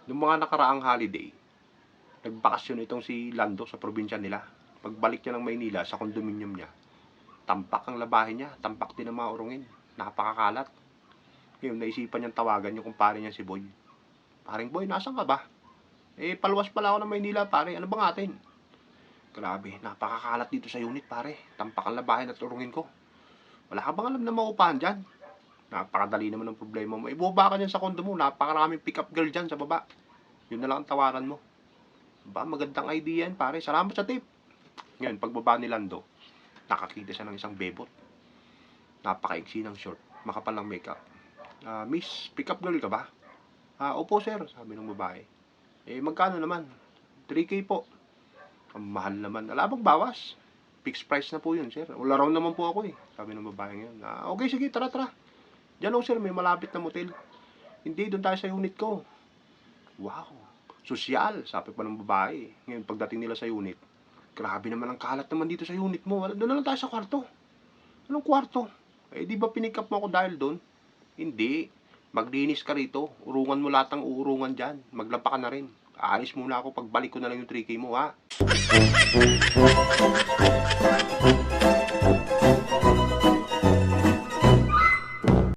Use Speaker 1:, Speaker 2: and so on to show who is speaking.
Speaker 1: Nung mga nakaraang holiday, nagbakasyon itong si Lando sa probinsya nila. Pagbalik niya ng Maynila sa condominium niya, tampak ang labahin niya, tampak din ang mga urungin. Napakakalat. Ngayon, naisipan niyang tawagan yung kumpare niya si Boy. Paring Boy, nasan ka ba? Paluwas pala ako ng Maynila, pare. Ano bang atin? Grabe, napakakalat dito sa unit, pare. Tampak ang labahin at urungin ko. Wala ka bang alam na maupahan dyan? Napakadali naman ng problema mo. Ibaba ka dyan sa condo mo. Napakaraming pick-up girl dyan sa baba. Yun na lang ang tawaran mo. Ba, magandang idea yan, pare. Salamat sa tip. Ngayon, pagbaba ni Lando, nakakita siya ng isang bebot. Napakaiksi ng short. Makapal ng makeup. Miss, pick-up girl ka ba? Opo, sir. Sabi ng babae. Magkano naman? 3K po. Ang mahal naman. Wala bang bawas? Fixed price na po yun, sir. Wala raw naman po ako eh. Sabi ng babae ngayon. Okay, sige, tara, tara. Diyan o, sir, may malapit na motel. Hindi, doon tayo sa unit ko. Wow, sosyal, sabi pa ng babae. Ngayon, pagdating nila sa unit, grabe naman ang kalat naman dito sa unit mo. Doon na lang tayo sa kwarto. Anong kwarto? Di ba pinikap mo ako dahil doon? Hindi. Maglinis ka rito. Urungan mo lahat ng uurungan dyan. Maglaba ka na rin. Aalis muna ako. Pagbalik ko na lang yung 3K mo, ha?